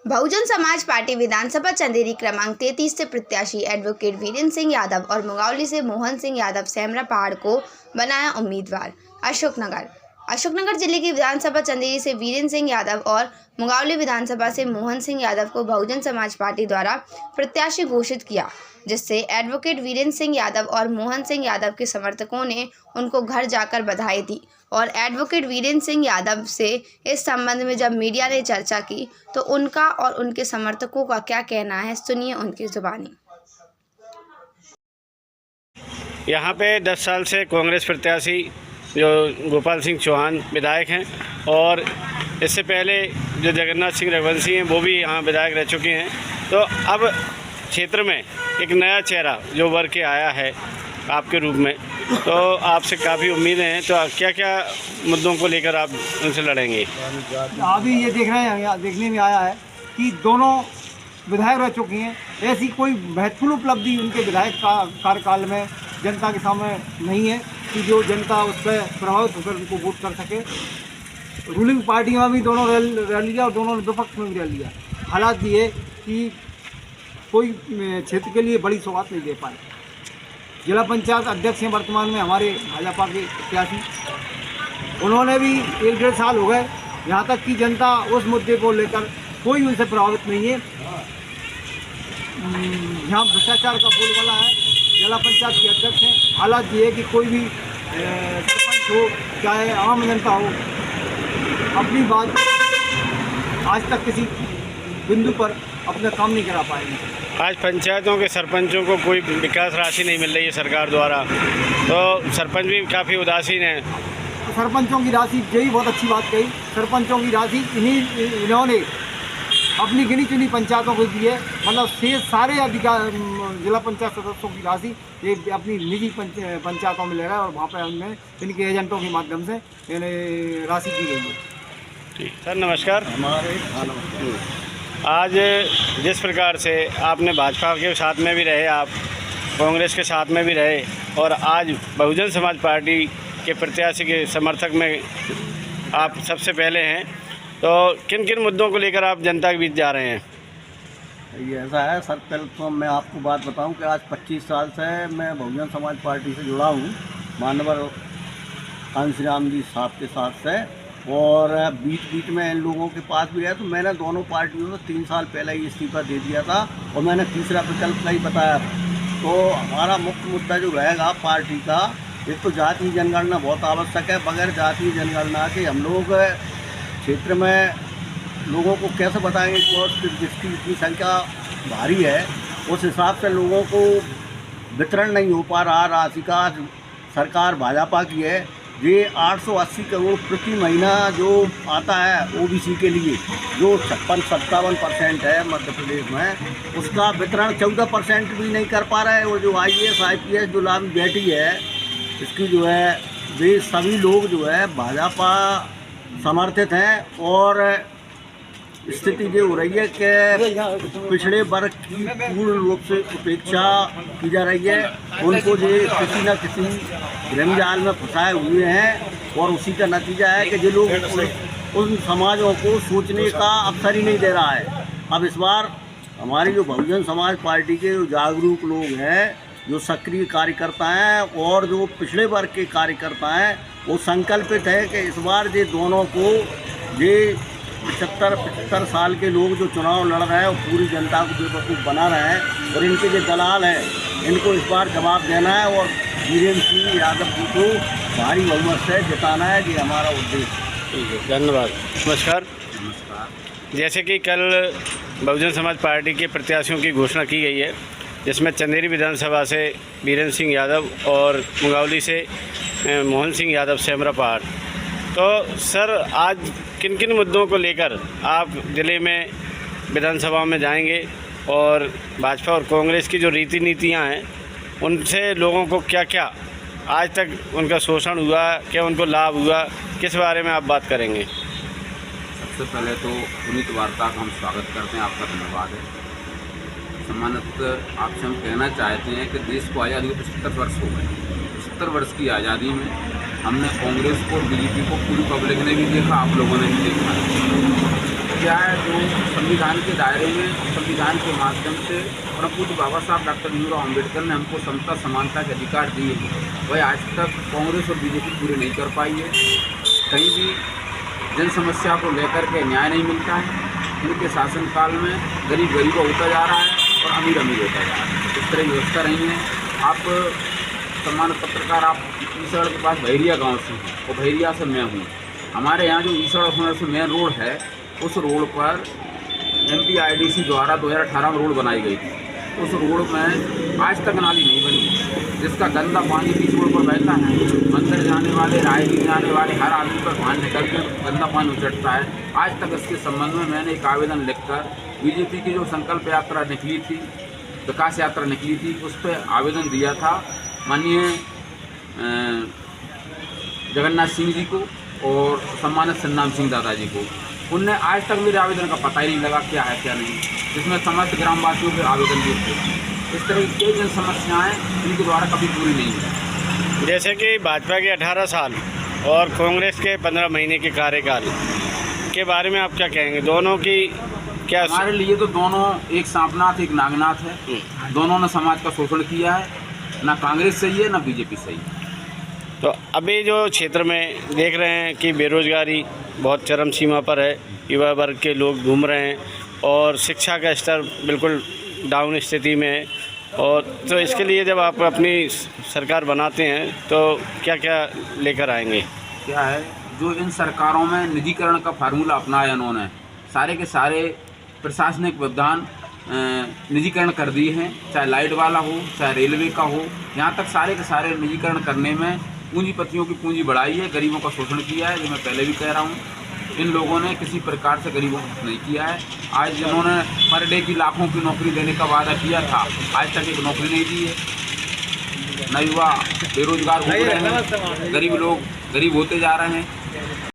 Bahujan Samaj party विधानसभा चंदेरी क्रमांक 33 से प्रत्याशी एडवोकेट वीरेंद्र सिंह यादव और मुंगावली से मोहन सिंह यादव सेमरा पहाड़ को बनाया उम्मीदवार। अशोकनगर जिले की विधानसभा चंदेरी से वीरेंद्र सिंह यादव और मुंगावली विधानसभा से मोहन सिंह यादव को बहुजन समाज पार्टी द्वारा प्रत्याशी घोषित किया, जिससे एडवोकेट वीरेंद्र सिंह यादव और मोहन सिंह यादव के समर्थकों ने उनको घर जाकर बधाई दी। और एडवोकेट वीरेंद्र सिंह यादव से इस संबंध में जब मीडिया ने चर्चा की तो उनका और उनके समर्थकों का क्या कहना है, सुनिए उनकी जुबानी। यहाँ पे 10 साल से कांग्रेस प्रत्याशी जो गोपाल सिंह चौहान विधायक हैं और इससे पहले जो जगन्नाथ सिंह रघुवंशी हैं वो भी यहाँ विधायक रह चुके हैं। तो अब क्षेत्र में एक नया चेहरा जो उभर के आया है आपके रूप में, तो आपसे काफ़ी उम्मीदें हैं। तो क्या क्या मुद्दों को लेकर आप उनसे लड़ेंगे? अभी ये देखने में आया है कि दोनों विधायक रह चुकी हैं। ऐसी कोई महत्वपूर्ण उपलब्धि उनके विधायक कार्यकाल में जनता के सामने नहीं है कि जो जनता उस पर प्रभावित होकर उनको वोट कर सके। रूलिंग पार्टी में भी दोनों रह लिया और दोनों ने विपक्ष में भी रह लिया। हालात ये कि कोई क्षेत्र के लिए बड़ी सौगात नहीं दे पाए। जिला पंचायत अध्यक्ष हैं वर्तमान में हमारे भाजपा के प्रत्याशी, उन्होंने भी 1-1.5 साल हो गए, यहाँ तक कि जनता उस मुद्दे को लेकर कोई उनसे प्रभावित नहीं है। यहाँ भ्रष्टाचार का बोलबाला है। जिला पंचायत के अध्यक्ष हैं। हालात ये है कि कोई भी सरपंच हो चाहे आम जनता हो अपनी बात आज तक किसी बिंदु पर अपना काम नहीं करा पाएंगे। आज पंचायतों के सरपंचों को कोई विकास राशि नहीं मिल रही है सरकार द्वारा, तो सरपंच भी काफ़ी उदासीन है। सरपंचों की राशि, यही बहुत अच्छी बात कही, सरपंचों की राशि इन्होंने अपनी गिनी चुनी पंचायतों को दी है। मतलब शेष सारे अधिकार जिला पंचायत सदस्यों की राशि ये अपनी निजी पंचायतों में ले रहा है और वहाँ पर उनमें इनके एजेंटों के माध्यम से इन्हें राशि दी गई है। ठीक सर, नमस्कार। आज जिस प्रकार से आपने भाजपा के साथ में भी रहे, आप कांग्रेस के साथ में भी रहे और आज बहुजन समाज पार्टी के प्रत्याशी के समर्थक में आप सबसे पहले हैं, तो किन किन मुद्दों को लेकर आप जनता के बीच जा रहे हैं? ये ऐसा है सर, पहले तो मैं आपको बात बताऊं कि आज 25 साल से मैं बहुजन समाज पार्टी से जुड़ा हूं, मानवर कांशीराम जी साहब के साथ से, और बीच में इन लोगों के पास भी है। तो मैंने दोनों पार्टियों को 3 साल पहले ही इस्तीफा दे दिया था और मैंने तीसरा विकल्प का ही बताया। तो हमारा मुख्य मुद्दा जो रहेगा पार्टी का, एक तो जातीय जनगणना बहुत आवश्यक है। बगैर जातीय जनगणना के हम लोग क्षेत्र में लोगों को कैसे बताएंगे कि जिसकी इतनी संख्या भारी है उस हिसाब से लोगों को वितरण नहीं हो पा रहा राशि का। सरकार भाजपा की है, ये 880 करोड़ प्रति महीना जो आता है ओबीसी के लिए, जो 56-57% है मध्य प्रदेश में, उसका वितरण 14% भी नहीं कर पा रहा है। वो जो IAS IPS जो लाभ बेटी है, इसकी जो है वे सभी लोग जो है भाजपा समर्थित हैं। और स्थिति ये हो रही है कि पिछड़े वर्ग की पूर्ण रूप से उपेक्षा की जा रही है। उनको ये किसी न किसी भ्रमजाल में फंसाए हुए हैं और उसी का नतीजा है कि ये लोग उन समाजों को सोचने का अवसर ही नहीं दे रहा है। अब इस बार हमारी जो बहुजन समाज पार्टी के जो जागरूक लोग हैं, जो सक्रिय कार्यकर्ता हैं और जो पिछड़े वर्ग के कार्यकर्ता हैं, वो संकल्पित है कि इस बार ये दोनों को, ये 75 साल के लोग जो चुनाव लड़ रहे हैं और पूरी जनता को बेवकूफ़ बना रहे हैं और इनके जो दलाल हैं, इनको इस बार जवाब देना है और वीरेंद्र सिंह यादव जी को भारी बहुमत से जिताना है। ये हमारा उद्देश्य। ठीक है, धन्यवाद। नमस्कार। जैसे कि कल बहुजन समाज पार्टी के प्रत्याशियों की घोषणा की गई है, जिसमें चंदेरी विधानसभा से वीरेंद्र सिंह यादव और मुंगावली से मोहन सिंह यादव सेमरा पहाड़। तो सर, आज किन किन मुद्दों को लेकर आप ज़िले में विधानसभा में जाएंगे और भाजपा और कांग्रेस की जो रीति नीतियाँ हैं उनसे लोगों को क्या क्या आज तक उनका शोषण हुआ, क्या उनको लाभ हुआ, किस बारे में आप बात करेंगे? सबसे पहले तो पुनीत वार्ता का हम स्वागत करते हैं, आपका धन्यवाद है। सम्मानित, आपसे हम कहना चाहते हैं कि देश को आज़ादी को 75 वर्ष हो गए। 75 वर्ष की आज़ादी में हमने कांग्रेस को, बीजेपी को, पूरी पब्लिक ने भी देखा, आप लोगों ने भी देखा। क्या है जो संविधान के दायरे में, संविधान के माध्यम से और पूज्य बाबा साहब डॉक्टर भीमराव अम्बेडकर ने हमको समता समानता के अधिकार दिए हैं, वह आज तक कांग्रेस और बीजेपी पूरे नहीं कर पाई है। कहीं भी जन समस्या को लेकर के न्याय नहीं मिलता है। इनके शासनकाल में गरीब गरीब होता जा रहा है और अमीर अमीर होता जा रहा है। इस तरह की व्यवस्था नहीं है। आप सम्मानित पत्रकार, आप ईसड़ के पास भैरिया गांव से हैं और भैरिया से मैं हूँ। हमारे यहाँ जो ईसड़ से मेन रोड है, उस रोड पर MPIDC द्वारा 2018 में रोड बनाई गई थी। उस रोड में आज तक नाली नहीं बनी, जिसका गंदा पानी बीच रोड पर बहता है। मंदिर जाने वाले, रायगीर जाने वाले हर आदमी पर पानी निकल कर गंदा पानी उचटता है। आज तक इसके संबंध में मैंने एक आवेदन लिखकर बीजेपी की जो संकल्प यात्रा निकली थी, विकास यात्रा निकली थी, उस पर आवेदन दिया था माननीय जगन्नाथ सिंह जी को और सम्मानित सन्नाम सिंह दादाजी को। उनने आज तक मेरे आवेदन का पता ही नहीं लगा क्या है क्या नहीं, जिसमें समस्त ग्रामवासियों के आवेदन दिए थे। इस तरह की कई जन समस्याएँ इनके द्वारा कभी पूरी नहीं हुई। जैसे कि भाजपा के 18 साल और कांग्रेस के 15 महीने के कार्यकाल के बारे में आप क्या कहेंगे? दोनों की क्या? हमारे लिए तो दोनों एक सांपनाथ एक नागनाथ है। दोनों ने समाज का शोषण किया है, ना कांग्रेस सही है ना बीजेपी सही है। तो अभी जो क्षेत्र में देख रहे हैं कि बेरोजगारी बहुत चरम सीमा पर है, युवा वर्ग के लोग घूम रहे हैं और शिक्षा का स्तर बिल्कुल डाउन स्थिति में है। और तो इसके लिए जब आप अपनी सरकार बनाते हैं तो क्या क्या लेकर आएंगे? क्या है जो इन सरकारों में निजीकरण का फार्मूला अपनाया इन्होंने, सारे के सारे प्रशासनिक व्यवधान निजीकरण कर दिए हैं, चाहे लाइट वाला हो चाहे रेलवे का हो। यहाँ तक सारे के सारे निजीकरण करने में पूंजीपतियों की पूंजी बढ़ाई है, गरीबों का शोषण किया है। जो मैं पहले भी कह रहा हूँ, इन लोगों ने किसी प्रकार से गरीबों को नहीं किया है। आज जिन्होंने पर डे की लाखों की नौकरी देने का वादा किया था, आज तक एक नौकरी नहीं दी है। न युवा बेरोजगार हो रहे हैं, गरीब लोग गरीब होते जा रहे हैं।